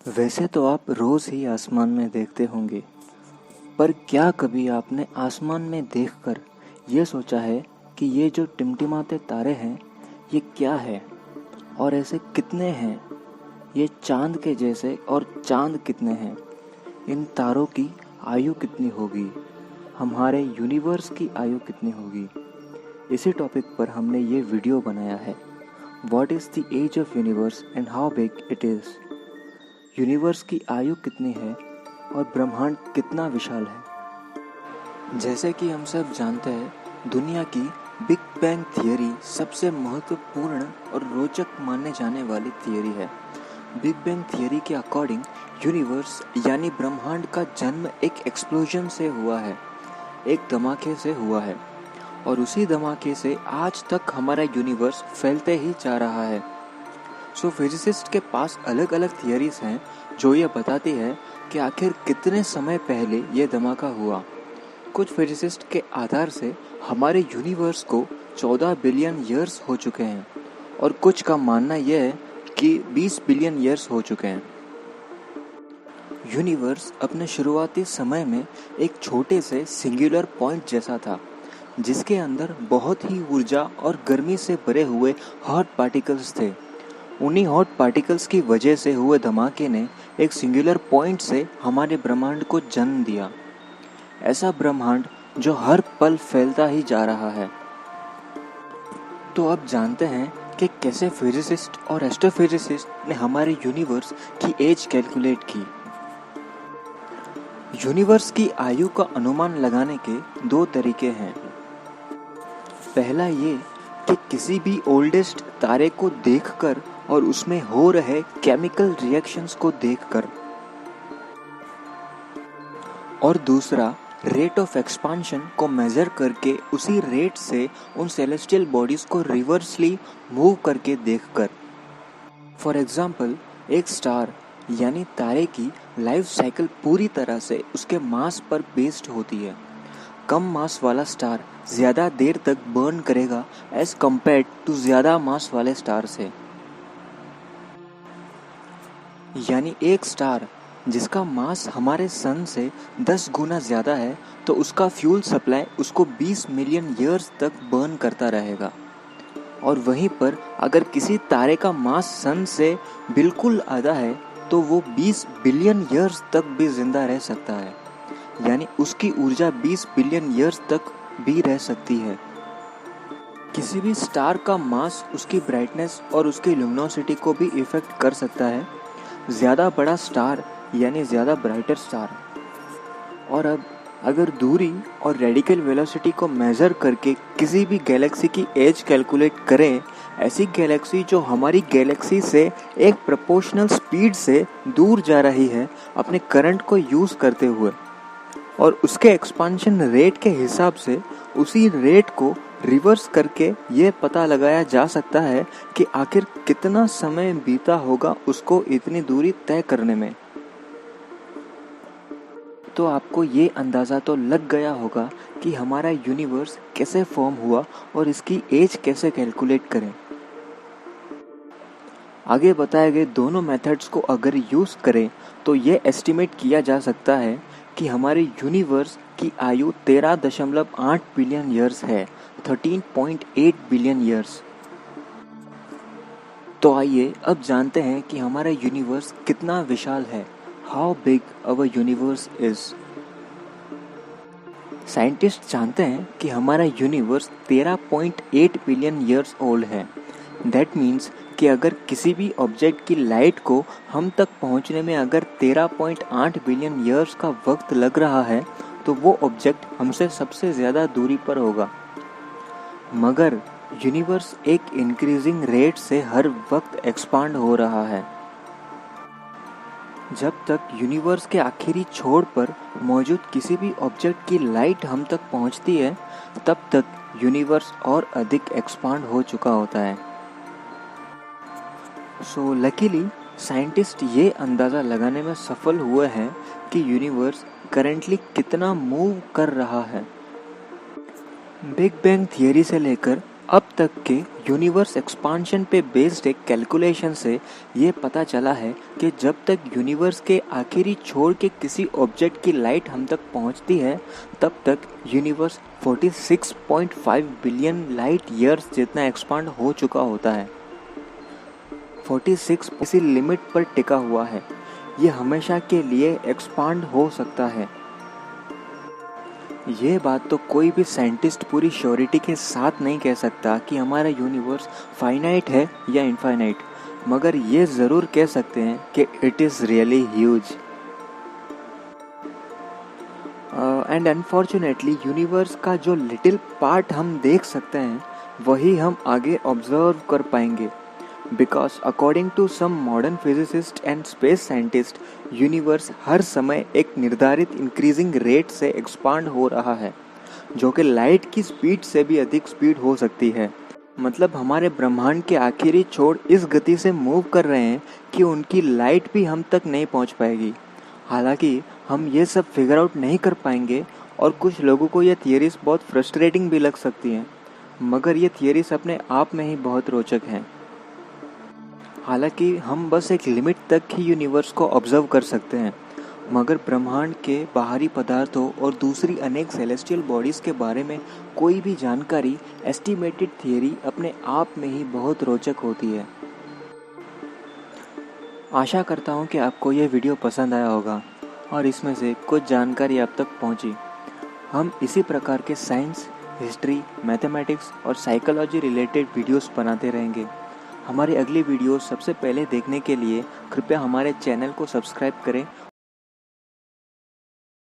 वैसे तो आप रोज़ ही आसमान में देखते होंगे, पर क्या कभी आपने आसमान में देखकर ये सोचा है कि ये जो टिमटिमाते तारे हैं, ये क्या है और ऐसे कितने हैं? ये चांद के जैसे और चांद कितने हैं? इन तारों की आयु कितनी होगी? हमारे यूनिवर्स की आयु कितनी होगी? इसी टॉपिक पर हमने ये वीडियो बनाया है। What is the age of universe and how big it is? Universe की आयु कितनी है और ब्रह्मांड कितना विशाल है? जैसे कि हम सब जानते हैं, दुनिया की बिग बैंग थियरी सबसे महत्वपूर्ण और रोचक मानने जाने वाली थियरी है। बिग बैंग थियरी के अकॉर्डिंग यूनिवर्स यानी ब्रह्मांड का जन्म एक एक्सप्लोजन से हुआ है, एक धमाके से हुआ है, और उसी धमाके से आज तक हमारा यूनिवर्स फैलते ही जा रहा है। सो फिजिसिस्ट के पास अलग अलग थियरीज हैं जो ये बताती है कि आखिर कितने समय पहले ये धमाका हुआ। कुछ फिजिसिस्ट के आधार से हमारे यूनिवर्स को 14 बिलियन ईयर्स हो चुके हैं और कुछ का मानना यह है कि 20 बिलियन ईयर्स हो चुके हैं। यूनिवर्स अपने शुरुआती समय में एक छोटे से सिंगुलर पॉइंट जैसा था, जिसके अंदर बहुत ही ऊर्जा और गर्मी से भरे हुए हॉट पार्टिकल्स थे। उन्हीं हॉट पार्टिकल्स की वजह से हुए धमाके ने एक सिंगुलर पॉइंट से हमारे ब्रह्मांड को जन्म दिया। ऐसा ब्रह्मांड जो हर पल फैलता ही जा रहा है। तो अब जानते हैं कि कैसे फिजिसिस्ट और एस्ट्रोफिजिसिस्ट ने हमारे यूनिवर्स की एज कैलकुलेट की। यूनिवर्स की आयु का अनुमान लगाने के दो तरीके हैं। पहला ये कि किसी भी ओल्डेस्ट तारे को देखकर और उसमें हो रहे केमिकल रिएक्शंस को देखकर, और दूसरा रेट ऑफ एक्सपांशन को मेजर करके उसी रेट से उन सेलेस्टियल बॉडीज को रिवर्सली मूव करके देखकर। फॉर एग्जाम्पल, एक स्टार यानी तारे की लाइफ साइकिल पूरी तरह से उसके मास पर बेस्ड होती है। कम मास वाला स्टार ज़्यादा देर तक बर्न करेगा एज कम्पेयर्ड टू ज़्यादा मास वाले स्टार से। यानी एक स्टार जिसका मास हमारे सन से 10 गुना ज़्यादा है, तो उसका फ्यूल सप्लाई उसको 20 मिलियन ईयर्स तक बर्न करता रहेगा। और वहीं पर अगर किसी तारे का मास सन से बिल्कुल आधा है, तो वो 20 बिलियन ईयर्स तक भी जिंदा रह सकता है। यानी उसकी ऊर्जा 20 बिलियन ईयर्स तक भी रह सकती है। किसी भी स्टार का मास उसकी ब्राइटनेस और उसकी ल्यूमिनोसिटी को भी इफेक्ट कर सकता है। ज़्यादा बड़ा स्टार यानी ज़्यादा ब्राइटर स्टार। और अब अगर दूरी और रेडिकल वेलोसिटी को मेज़र करके किसी भी गैलेक्सी की एज कैलकुलेट करें, ऐसी गैलेक्सी जो हमारी गैलेक्सी से एक प्रोपोर्शनल स्पीड से दूर जा रही है अपने करंट को यूज़ करते हुए, और उसके एक्सपांशन रेट के हिसाब से उसी रेट को रिवर्स करके ये पता लगाया जा सकता है कि आखिर कितना समय बीता होगा उसको इतनी दूरी तय करने में। तो आपको ये अंदाज़ा तो लग गया होगा कि हमारा यूनिवर्स कैसे फॉर्म हुआ और इसकी एज कैसे कैलकुलेट करें। आगे बताए गए दोनों मेथड्स को अगर यूज़ करें तो ये एस्टिमेट किया जा सकता है कि हमारे यूनिवर्स की आयु 13.8 बिलियन ईयर्स है, 13.8 बिलियन ईयर्स। तो आइए अब जानते हैं कि हमारा यूनिवर्स कितना विशाल है। How big our universe is. Scientist जानते हैं कि हमारा यूनिवर्स 13.8 बिलियन ईयर्स ओल्ड है। दैट मीन्स कि अगर किसी भी ऑब्जेक्ट की लाइट को हम तक पहुंचने में अगर 13.8 बिलियन ईयर्स का वक्त लग रहा है, तो वो ऑब्जेक्ट हमसे सबसे ज़्यादा दूरी पर होगा। मगर यूनिवर्स एक इंक्रीजिंग रेट से हर वक्त एक्सपांड हो रहा है। जब तक यूनिवर्स के आखिरी छोर पर मौजूद किसी भी ऑब्जेक्ट की लाइट हम तक पहुंचती है, तब तक यूनिवर्स और अधिक एक्सपांड हो चुका होता है। सो लकीली साइंटिस्ट ये अंदाज़ा लगाने में सफल हुए हैं कि यूनिवर्स करेंटली कितना मूव कर रहा है। बिग बैंग थियरी से लेकर अब तक के यूनिवर्स एक्सपांशन पे बेस्ड एक कैलकुलेशन से ये पता चला है कि जब तक यूनिवर्स के आखिरी छोर के किसी ऑब्जेक्ट की लाइट हम तक पहुंचती है तब तक यूनिवर्स 46.5 बिलियन लाइट ईयर्स जितना एक्सपांड हो चुका होता है। 46 इसी लिमिट पर टिका हुआ है। ये हमेशा के लिए एक्सपांड हो सकता है। ये बात तो कोई भी साइंटिस्ट पूरी श्योरिटी के साथ नहीं कह सकता कि हमारा यूनिवर्स फाइनाइट है या इनफाइनाइट, मगर ये ज़रूर कह सकते हैं कि it is really huge. And unfortunately universe का जो लिटिल पार्ट हम देख सकते हैं वही हम आगे ऑब्जर्व कर पाएंगे, because according to some modern physicist and space scientist universe हर समय एक निर्धारित इंक्रीजिंग रेट से एक्सपांड हो रहा है, जो कि लाइट की स्पीड से भी अधिक स्पीड हो सकती है। मतलब हमारे ब्रह्मांड के आखिरी छोर इस गति से मूव कर रहे हैं कि उनकी लाइट भी हम तक नहीं पहुंच पाएगी। हालांकि हम ये सब फिगर आउट नहीं कर पाएंगे और कुछ लोगों को ये थियरीज बहुत फ्रस्ट्रेटिंग भी लग सकती हैं, मगर ये थियरीज अपने आप में ही बहुत रोचक हैं। हालांकि हम बस एक लिमिट तक ही यूनिवर्स को ऑब्जर्व कर सकते हैं, मगर ब्रह्मांड के बाहरी पदार्थों और दूसरी अनेक सेलेस्टियल बॉडीज़ के बारे में कोई भी जानकारी, एस्टिमेटेड थियरी अपने आप में ही बहुत रोचक होती है। आशा करता हूँ कि आपको यह वीडियो पसंद आया होगा और इसमें से कुछ जानकारी आप तक पहुँची। हम इसी प्रकार के साइंस, हिस्ट्री, मैथमेटिक्स और साइकोलॉजी रिलेटेड वीडियोस बनाते रहेंगे। हमारी अगली वीडियो सबसे पहले देखने के लिए कृपया हमारे चैनल को सब्सक्राइब करें